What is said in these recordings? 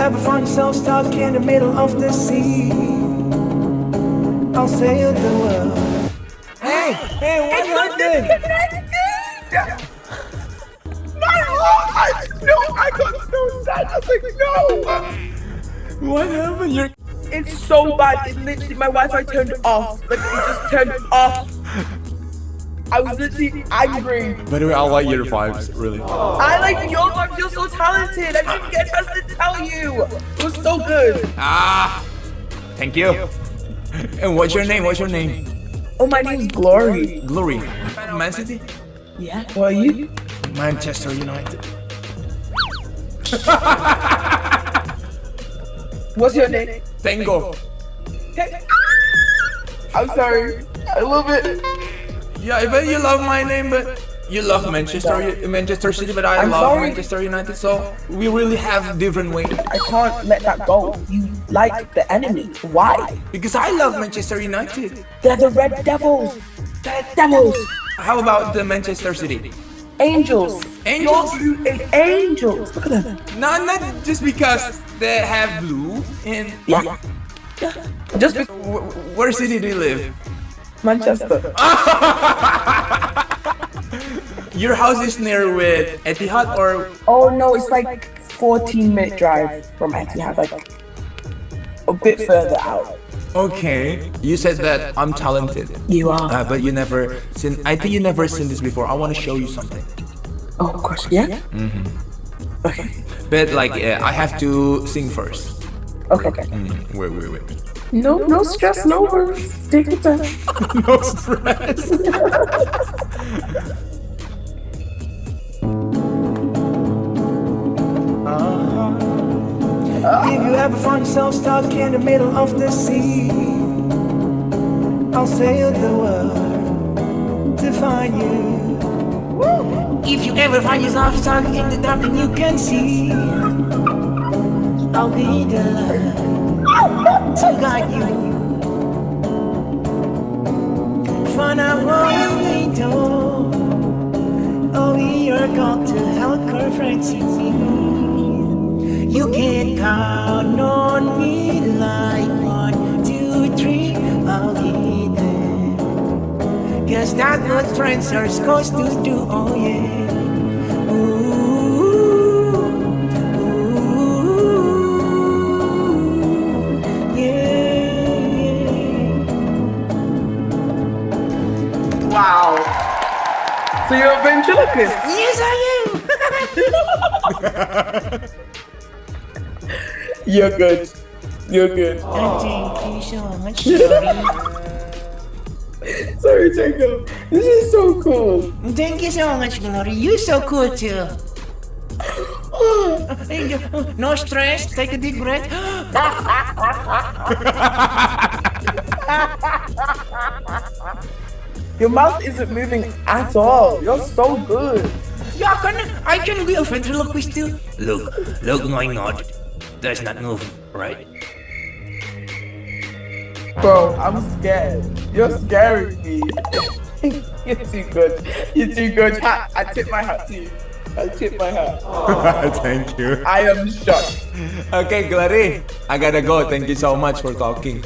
ever find yourself stuck in the middle of the sea, I'll sail the world. Hey, what happened? I got so sad. I was like, no. What happened? It's so bad. It literally, my Wi-Fi turned off. Like, it just turned off. I was literally angry. By the way, I like your vibes, really. I like your vibes. You're so talented. I didn't get a chance to tell you. It was so good. Thank you. And what's your name? Oh, my name's Glory. Glory. Man City? Yeah. What are you? Manchester United. What's your name? Tango. I'm sorry. I love it. Yeah, I bet you love my name, but you love Manchester City, but I love sorry. Manchester United, so we really have different ways. I can't let that go. You like the enemy. Why? Because I love Manchester United. They're the Red Devils. They're devils. How about the Manchester City? Angels. Angels? You're angels. Look at them. No, not just because they have blue and... Yeah. Just because Where city do you live? Manchester. Your house is near with Etihad or... Oh no, it's like 14-minute drive from Etihad, like a bit further out. Okay. You said that I'm talented. You are. But you never seen... I think you never seen this before. I want to show you something. Oh, of course. Yeah? Okay. But like, I have to sing first. Okay. Wait. No stress, no worries. Take your time. No stress. If you ever find yourself stuck in the middle of the sea, I'll sail the world to find you. If you ever find yourself stuck in the dark and you can see, I'll be there to guide you. Find out what we do. Oh, we are going to help our friends. You can count on me like 1, 2, 3. I'll be there. 'Cause that's what friends are supposed to do. Oh yeah. Wow. So you're a ventriloquist? Yes, I am. You're good. Thank you so much. Sorry, Tango. This is so cool. Thank you so much, Glory. You're so cool too. No stress. Take a deep breath. Your mouth isn't moving at all. You're so good. Yeah, I can be a ventriloquist too. Look my nod. Does not move, right? Bro, I'm scared. You're scaring me. You're too good. You're too good. I tip my hat to you. I tip my hat. Thank you. I am shocked. Okay, Glory. I gotta go. Thank you so much for talking.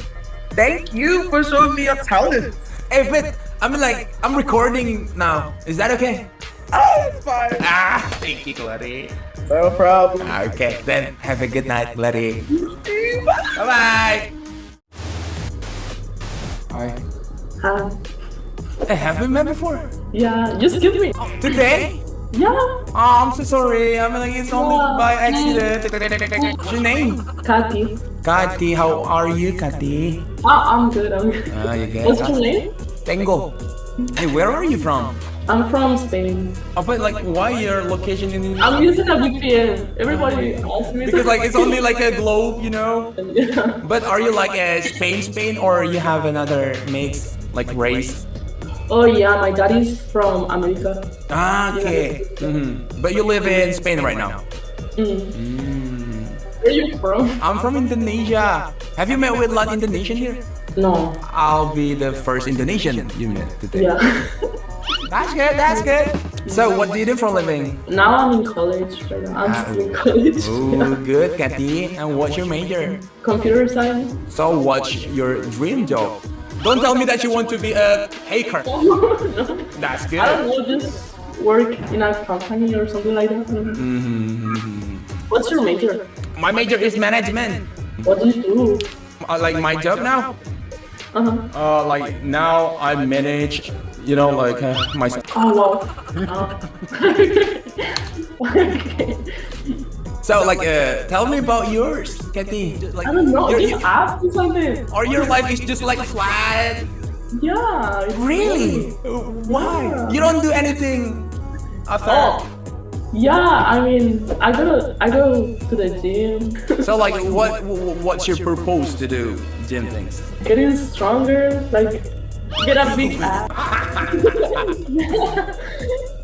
Thank you for showing me your talent. Hey, but I'm recording now. Is that okay? Oh, it's fine. Thank you, Glory. No problem. Okay, then have a good night, Glory. Bye. Bye-bye. Hi. Hi. Have we met before? Yeah, just give me. Today? Yeah. Oh, I'm so sorry. It's only by accident. What's your name? Kati. Kati, how are you, Kati? I'm good. You good? What's your name? Tango. Hey, where are you from? I'm from Spain. But why your location in... I'm using a VPN. Everybody asks me. Because it's only like a globe, you know? Yeah. But are you like a Spain or you have another mix, like race? Oh yeah, my daddy's from America. Okay. But you live in Spain right now? Where are you from? I'm from Indonesia. Have you met with a lot of Indonesian here? No. I'll be the first Indonesian you met today. Yeah. That's good. So, what do you do for a living? Now I'm in college right now. I'm still in college. Oh, good, Kathy. And what's your major? Computer science. So, what's your dream job? Don't tell me that you want to be a hacker. No. That's good. I don't know, just work in a company or something like that. What's your major? My major is management. What do you do? Like my job now? Like now I manage, you know, like my. Oh wow. Okay. So like, tell me about yours, Kathy. Like, I don't know. Just ask me something. Or your life is just like flat. Yeah. Really? Why? Yeah. You don't do anything after. Oh. Yeah, I mean, I go to the gym. So like, what's your purpose to do gym things? Getting stronger, like get a big ass.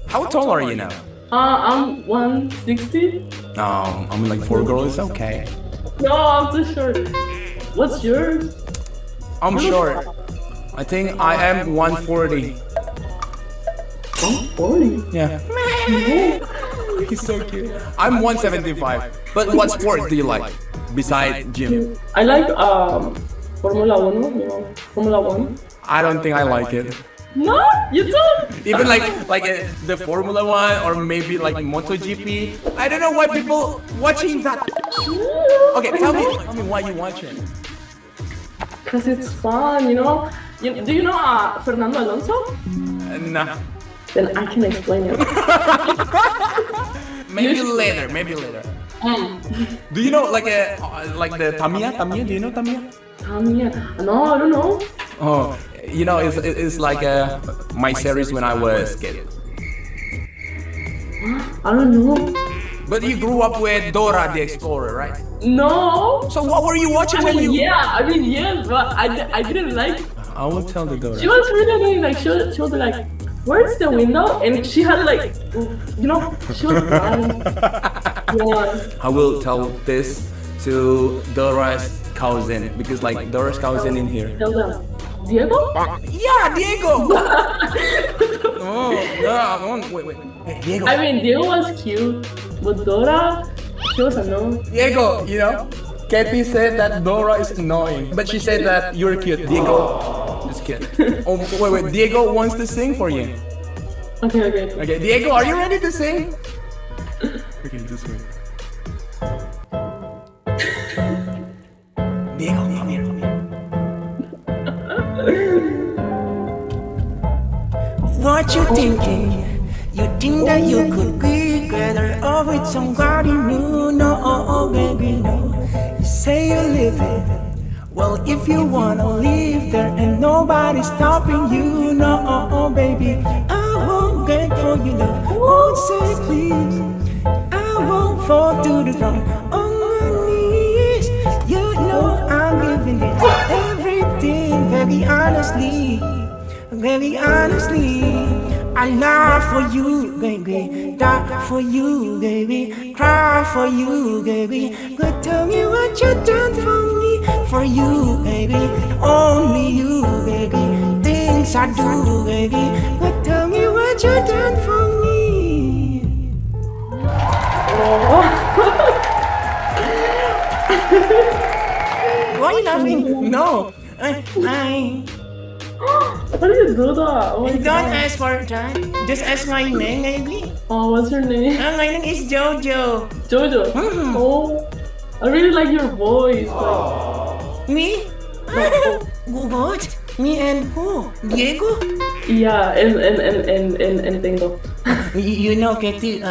How tall are you now? I'm 160. No, I'm like 4 girls. Okay. No, I'm too short. What's yours? I'm short. I think I am 140. 140. Yeah. He's so cute. I'm 175. But what sport do you like besides gym? I like Formula 1, you know, Formula 1. I don't think I like it. No, you don't. Even like the Formula 1 or maybe like MotoGP. I don't know why people watching that. Okay, tell me why you watch it. Cause it's fun, you know. Do you know Fernando Alonso? Nah. Then I can explain it. Maybe later. Do you know like the Tamiya? Do you know Tamiya? Tamiya? No, I don't know. Oh, you know, it's like my series when I was a kid. I don't know. But you grew up with Dora the Explorer, right? No. So what were you watching when you? Yeah, I mean yes, but I didn't like. I will tell the Dora. She was really annoying. Like she was like, where's the window? And she had like, you know, she was blind. Yeah. I will tell this to Dora's cousin because like Dora's cousin in here. Tell them. Diego? Yeah, Diego. Oh, no, wait. Hey, Diego. I mean, Diego was cute, but Dora, she was annoying. Diego, you know, Katie said that Dora is annoying, but she said that you're cute. Diego is cute. Oh, wait. Diego wants to sing for you. Okay. Okay, Diego, are you ready to sing? Okay, this way. Diego, come here. What you thinking? You think that you could be together or with somebody new? No, baby, no. You say you live it. Well, if you wanna live there and nobody's stopping you, no, baby, I won't beg for you, love. Won't say please. I won't fall to the ground on my knees. You know I'm giving it everything, very honestly. I love for you, baby. Die for you, baby. Cry for you, baby. But tell me what you done for you, baby. Only you, baby. Things I do, baby. But tell me what you done for me. Why are you laughing? No, How do you do that? Oh my don't God. ask for that. Just ask my name, maybe. Oh, what's your name? My name is Jojo. Jojo. Mm. Oh, I really like your voice. Like, Me? What? Me and who? Diego? yeah, and Tengo. You know, Katie,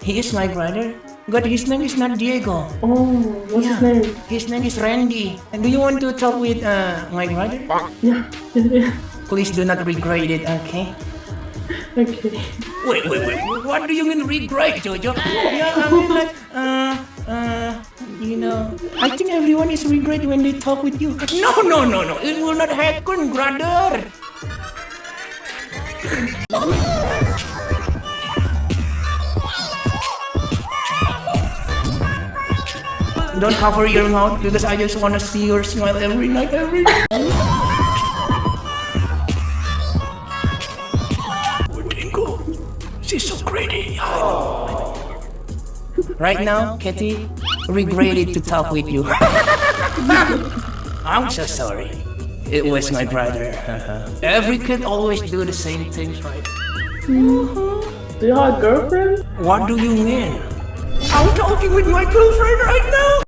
he is my brother. But his name is not Diego. Oh, what's his name? His name is RENDI. And do you want to talk with my brother? Yeah. Please do not regret it, okay? Okay. Wait. What do you mean regret, Jojo? Yeah, I mean like, you know, I think everyone is regret when they talk with you. No. It will not happen, brother. Don't cover your mouth because I just want to see your smile every night. Dingo, she's so Right now, Katie, regretted to talk with you. I'm so sorry. It was my brother. Every kid always do the same things, right? Do you have a girlfriend? What do you mean? I'm talking with my girlfriend right now.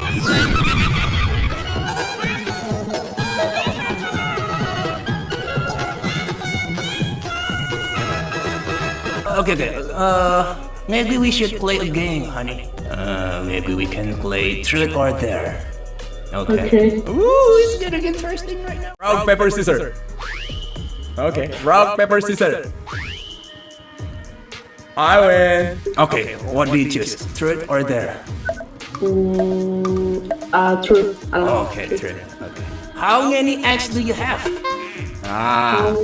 Okay. Maybe we should play a game, honey. Maybe we can play Truth or Dare. Okay. Ooh, it's getting interesting right now. Rock, paper, scissors. Okay. Rock, paper, scissors. I win. Okay, what do you choose? Truth or Dare? Truth. Okay, Truth. Okay. How many eggs do you have? Have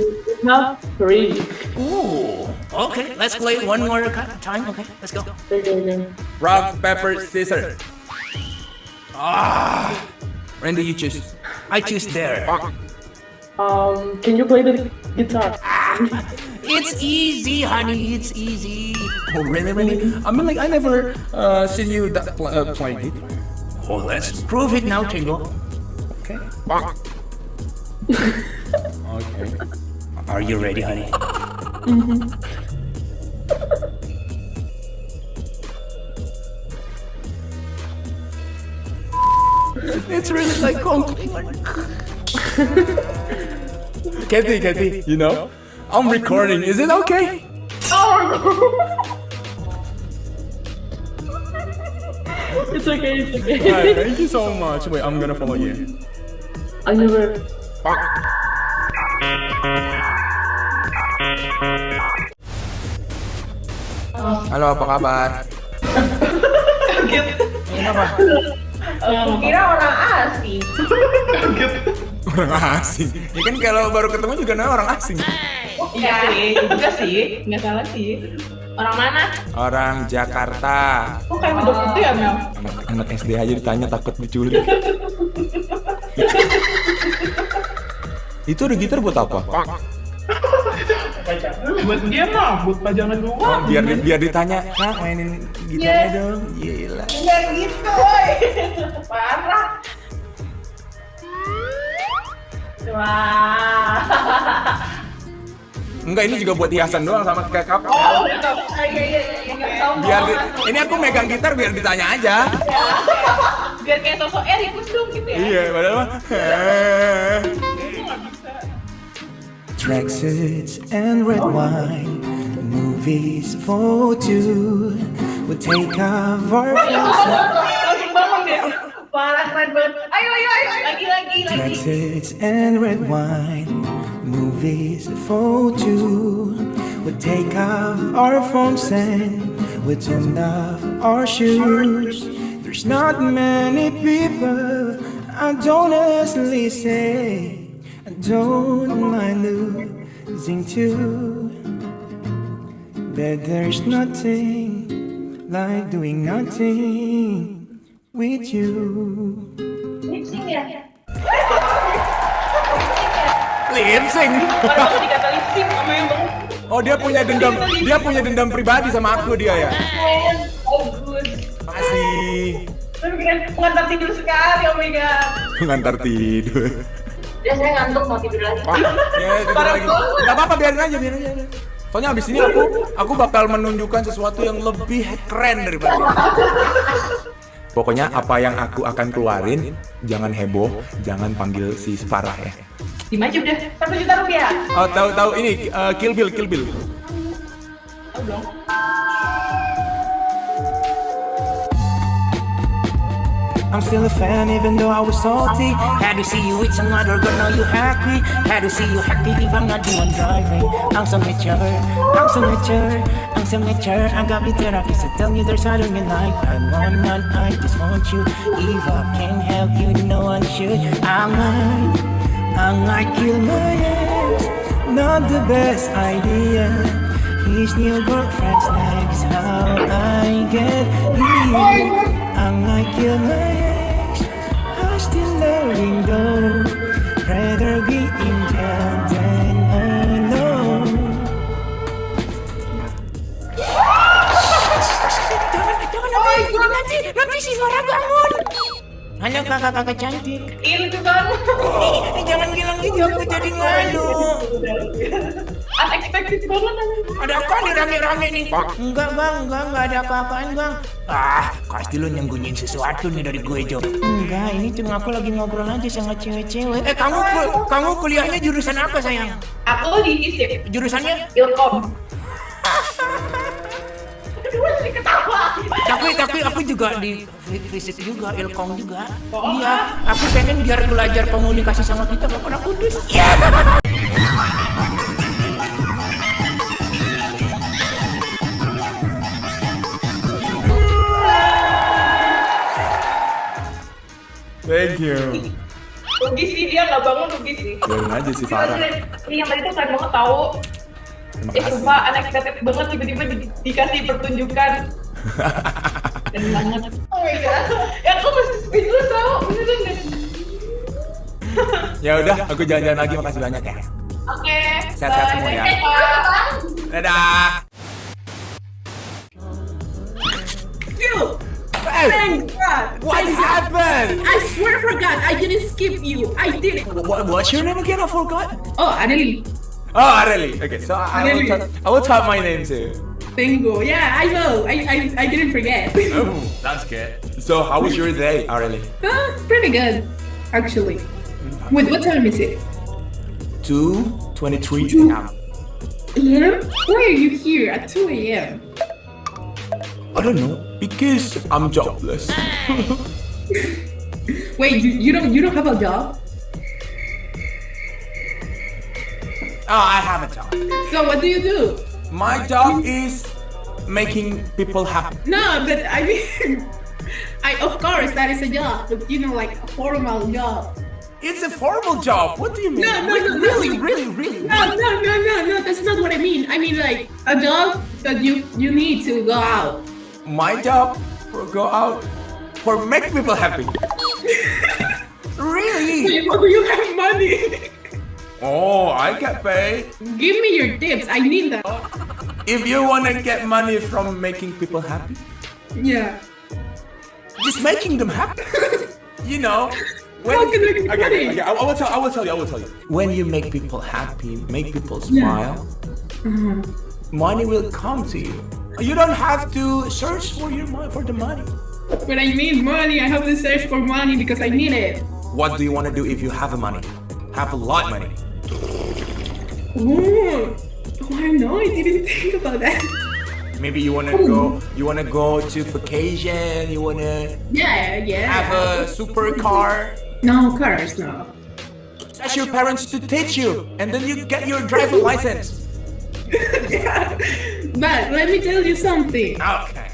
3. Ooh. Okay, let's play one more time. Okay, let's go. Okay. Rock, paper, scissors. Randy, you choose. I choose Dare. Can you play the guitar? It's easy, honey. It's easy. Oh, really? I mean, like, I never seen you play it. Oh, let's prove it now, Tingo. Okay. Okay. Are you ready, honey? It's really like complicated. Katie, you know, I'm recording. Is it okay? It's okay. Alright, thank you so much. Wait, I'm gonna follow you. I never. Halo, apa kabar? Kenapa? Aku kira orang asing. Orang asing. Ya kan kalau baru ketemu juga namanya orang asing. Iya sih, juga sih, nggak salah sih. Orang mana? Orang Jakarta. Kok kayak bedok itu ya, Mel? Anak SD aja ditanya takut diculik. Itu ada gitar buat apa? Buat dia mah, buat pajangan doang. Biar ditanya, "Kak, mainin gitarnya dong." Gila. Iya gitu, woy. Parah. Wah. Enggak, ini juga buat hiasan doang sama kayak kapal. Oh, iya. Ini aku megang gitar biar ditanya aja. Biar kayak sosok Erikus dong gitu ya. Iya, padahal mah. Tracksuits and red wine, movies for two. We take off our Langsung bangun dia. Parah, keren banget. Ayo. Lagi. tracksuits and red wine, movies for two. We take off our phones and we turn off our shoes. There's not many people I don't honestly say I don't mind losing to, but there's nothing like doing nothing with you. Mixing ya? Lip sync. Baru dikata lip sync sama yang bang. Oh, dia punya dendam pribadi sama aku dia ya. Bagus. Makasih. Tapi keren, pengantar tidur sekali, oh my god. Pengantar tidur. Ya saya ngantuk mau tidur lagi. Ya, tidur lagi. Gak apa-apa, biarin aja. Soalnya abis ini aku bakal menunjukkan sesuatu yang lebih keren daripada ini. Pokoknya apa yang aku akan keluarin, jangan heboh, jangan panggil si Farah ya. Dimaju deh, 1 juta rupiah. Oh, tahu ini Kill Bill. Tahu dong. I'm still a fan even though I was salty. Had to see you with some other girl, now you happy. Had to see you happy if I'm not the one driving. I'm so mature. I got me therapy, so tell me there's other in life. I just want you. If I can't help you, no one should. I might kill my ex. Not the best idea. His new girlfriend's next. How I get here. I might kill my ex. I'm still learning though. Rather be in jail than alone. Halo kakak-kakak cantik. Itu banget. Jangan bilang gitu, aku jadi malu. Unexpected banget. Ada apa nih rame-rame nih? Enggak ada apa-apaan bang. Pasti lu nyembunyiin sesuatu nih dari gue Jo. Enggak, ini cuma aku lagi ngobrol aja sama cewek-cewek. Kamu kuliahnya jurusan apa sayang? Aku di ISIP. Jurusannya? Ilkom. Aduh, jadi ketawa. Tapi aku juga di fisik juga, ilkom juga. Iya, aku pengen biar belajar komunikasi sama kita gak pernah putus. Iya. Thank you. Rugi sih dia nggak bangun, rugi sih. Biarin aja sih Farah. Ini yang tadi tuh keren banget tahu. Sumpah unexpected banget tiba-tiba dikasih pertunjukan. Keren banget. Oh my god. Ya aku masih speechless tau. Beneran deh. Ya udah, aku jalan-jalan lagi. Makasih banyak ya. Oke. Sehat-sehat semua ya. Dadah. You! Hey, Thank God! what Thank God. happened? I swear I forgot. I didn't skip you. I did it. What's your name again? I forgot. Oh, Adeli. Oh, really? Okay, so I will type my name too. Bingo. Yeah, I know. I didn't forget. Oh, that's good. So, how was your day, Arely? Pretty good, actually. Wait, what time is it? 2:23 a.m. AM? Why are you here at 2 AM? I don't know, because I'm jobless. Wait, you don't have a job? Oh, I have a job. So what do you do? My job is making people happy. No, but I mean, of course that is a job, but you know, like a formal job. It's a formal job. What do you mean? No. Really? No, that's not what I mean. I mean like a job that you need to go out. My job for go out for make people happy. Really? Why do you have money? Oh, I get paid. Give me your tips. I need that. If you wanna get money from making people happy, Yeah. just making them happy. You know. How can I get money? Okay, I will tell you. When you make people happy, make people smile, money will come to you. You don't have to search for the money. When I need money, I have to search for money because I need it. What do you want to do if you have money? Have a lot of money. Oh, I know. I didn't think about that. Maybe you wanna go to vacation. You wanna Yeah. have a super car. No cars, no. Ask your parents to teach you, and then you get your driver license. Yeah. But let me tell you something. Okay.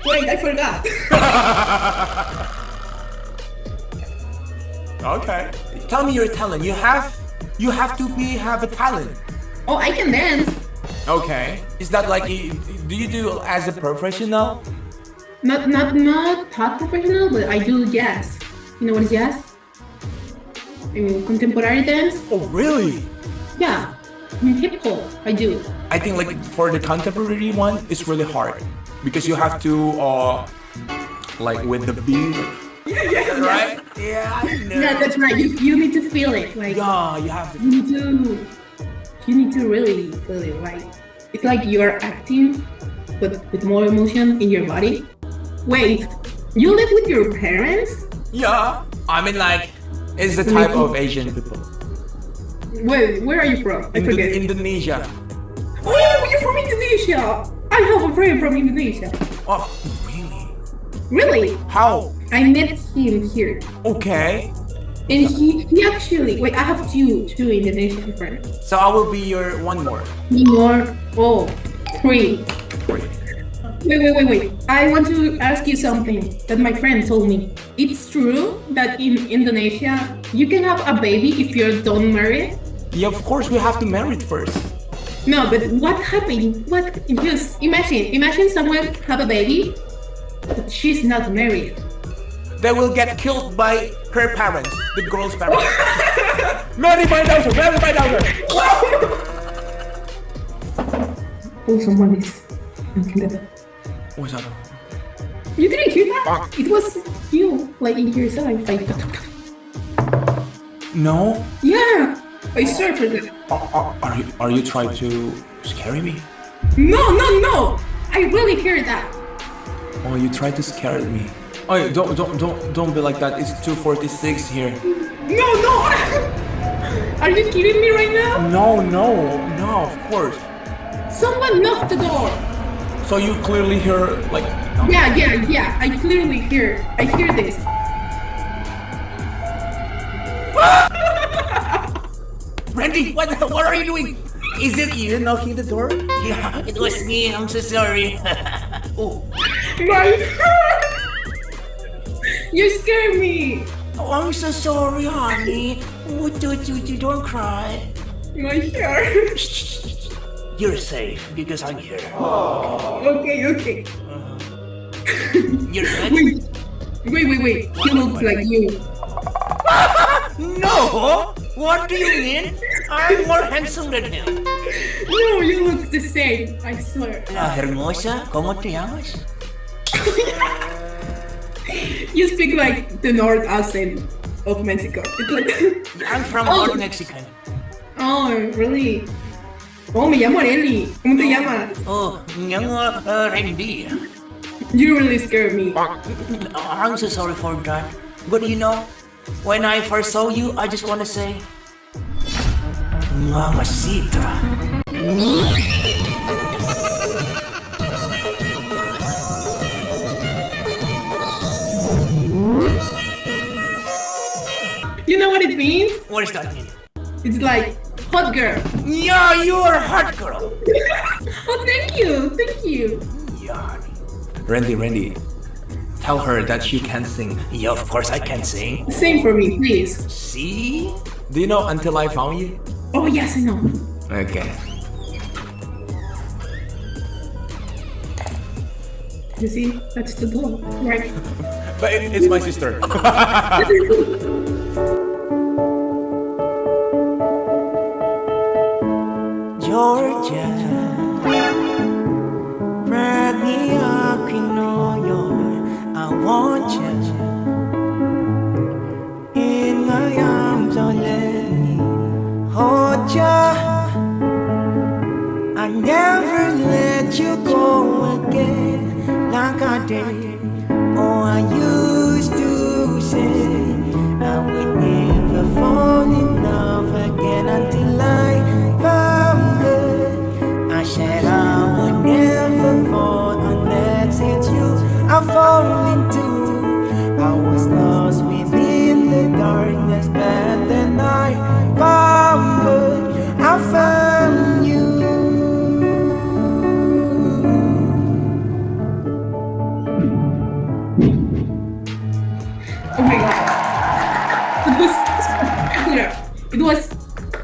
Wait, I forgot. Okay. Tell me your talent. You have to have a talent. Oh, I can dance. Okay. Is that like do you do as a professional? Not top professional, but I do jazz. You know what is jazz? I mean, contemporary dance. Oh, really? Yeah. Hip hop. I do. I think like for the contemporary one, it's really hard because you have to like with the beat. Yeah. Right? Yeah, I know. Yeah, that's right. You need to feel it. Like Yeah, you have to. you need to really feel it. Like it's like you're acting, but with more emotion in your body. Wait, you live with your parents? Yeah. I mean like it's the type of Asian people. Wait, where are you from? I forget. Indonesia. Oh, you're from Indonesia. I have a friend from Indonesia. Oh, really? Really? How? I met him here. Okay. And he actually, wait, I have two Indonesian friends. So I will be your one more. More, oh, three. Wait. Wait. I want to ask you something that my friend told me. It's true that in Indonesia, you can have a baby if you don't marry? Yeah, of course we have to marry it first. No, but what happened? Just imagine someone have a baby, but she's not married. They will get killed by her parents, the girl's parents. Marry my daughter! Oh, someone is knocking the door. What's that? You didn't hear that? It was you, like in your side, like. No? Yeah, I swear for that. Are you trying to scare me? No! I really hear that. Oh, you tried to scare me. Oh, don't be like that. It's 2:46 here. No! Are you kidding me right now? No, of course. Someone knocked the door. So you clearly hear like. Yeah. I clearly hear. I hear this. Randy, what are you doing? Is it you knocking the door? Yeah, it was me. I'm so sorry. Oh, My You scared me. Oh, I'm so sorry, honey. Oh, don't cry. My hair. You're safe because I'm here. Okay. You're ready? Wait. He looks like you. No! What do you mean? I'm more handsome than him. No, you look the same. I swear. La hermosa, ¿cómo te llamas? You speak like the North accent of Mexico. It's like. I'm from North Mexican. Oh, really? Oh, me llamo Areli. ¿Cómo te llamas? Oh, me llamo RENDI. You really scared me. I'm so sorry for that. But you know, when I first saw you, I just want to say, Mamacita. You know what it means? What does that mean? It's like hot girl. Yeah, you're a hot girl. Oh, thank you. Yeah. Randy, tell her that she can sing. Yeah, of course I can sing. Sing for me, please. See? Do you know Until I Found You? Oh, yes, I know. Okay. You see, that's the goal, right? But it's my sister. Georgia, wrap me up in all your, I want you in my arms, don't let me hold ya. I never let you go again like I did. Oh, I used to say I would never fall in love again until I found her. I said I would never fall unless it's you I fall into. I was lost within the darkness, but then I found her. I found you. Oh my god. It was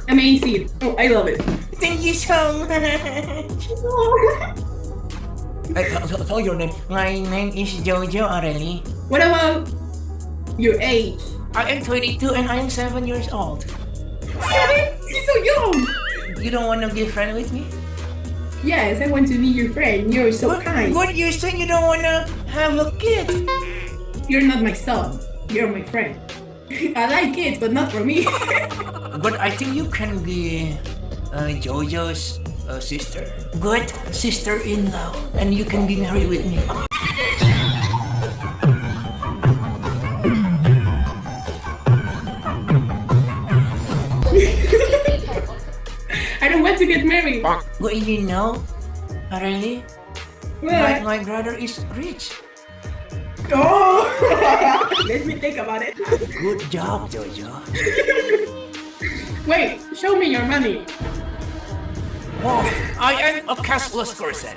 amazing. Oh, I love it. Thank you so much. Tell your name. My name is Jojo Areli. What about your age? I am 22 and I am 7 years old. 7? You're so young. You don't want to be a friend with me? Yes, I want to be your friend. You're so kind. What you saying? You don't want to have a kid? You're not my son. You're my friend. I like kids, but not for me. But I think you can be Jojo's sister. Good sister-in-law. And you can be married with me. I don't want to get married. Well, you know, Areli, What? my brother is rich. Oh! Let me think about it. Good job, Jojo. Wait, show me your money. Oh, I am a cashless person.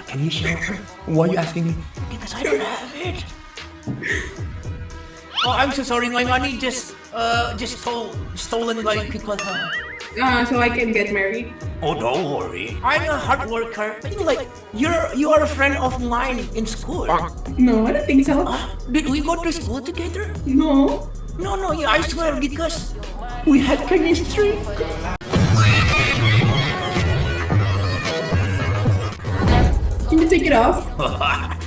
Can you show her? Why are you asking me? Because I don't have it. Oh, I'm so sorry. My money just stolen by people. So I can get married. Oh, don't worry. I'm a hard worker. You are a friend of mine in school. No, I don't think so. Did we go to school together? No. No, yeah, I swear because we had chemistry. Can you take it off?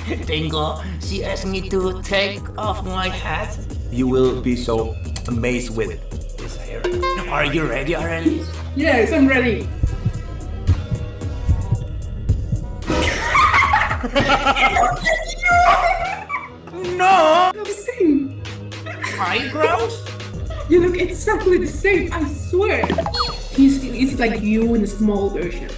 Ringo, she asked me to take off my hat. You will be so amazed with This hair. Are you ready already? Yes, I'm ready. No! The same. Eyebrows? You look exactly the same, I swear. He's like you in a small version.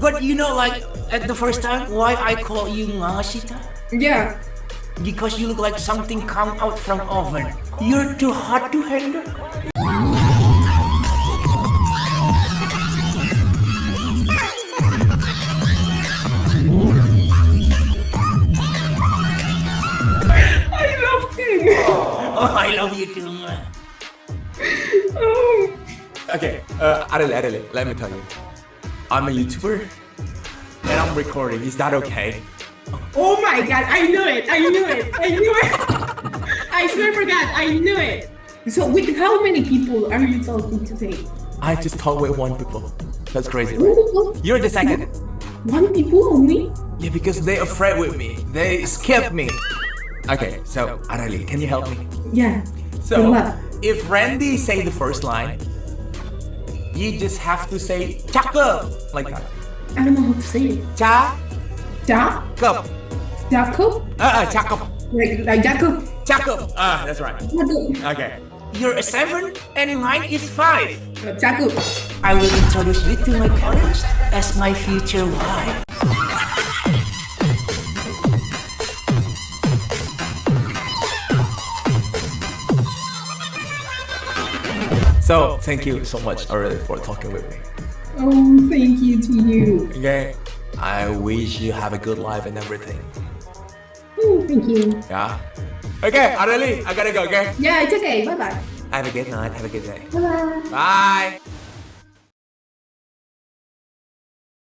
But you know, like, at the first time, why I call you Ngasita? Yeah. Because you look like something come out from oven. You're too hot to handle. I love him. Oh, I love you too. Oh. Okay, Adele, let me tell you. I'm a YouTuber and I'm recording. Is that okay? Oh my god, I knew it. I knew it. I swear for God, I knew it. So with how many people are you talking today? I just talk with one people. That's crazy, One right? people? You're the second. One people only? Yeah, because they afraid with me. They skip me. Okay, so Adele, can you help me? Yeah. So, What? if Randy say the first line, you just have to say cakep like that. I don't know how to say it. Cakep. Jacob? Cakep. Like Jacob? Cakep. That's right. Jacob. Okay. You're a 7 and mine is 5. Jacob. I will introduce you to my parents as my future wife. So, thank you so much already for talking with me. Oh, thank you to you. Okay. I wish you have a good life and everything. Oh, thank you. Yeah. Okay, Adele, I gotta go, okay? Yeah, it's okay. Bye-bye. Have a good night. Have a good day. Bye-bye. Bye.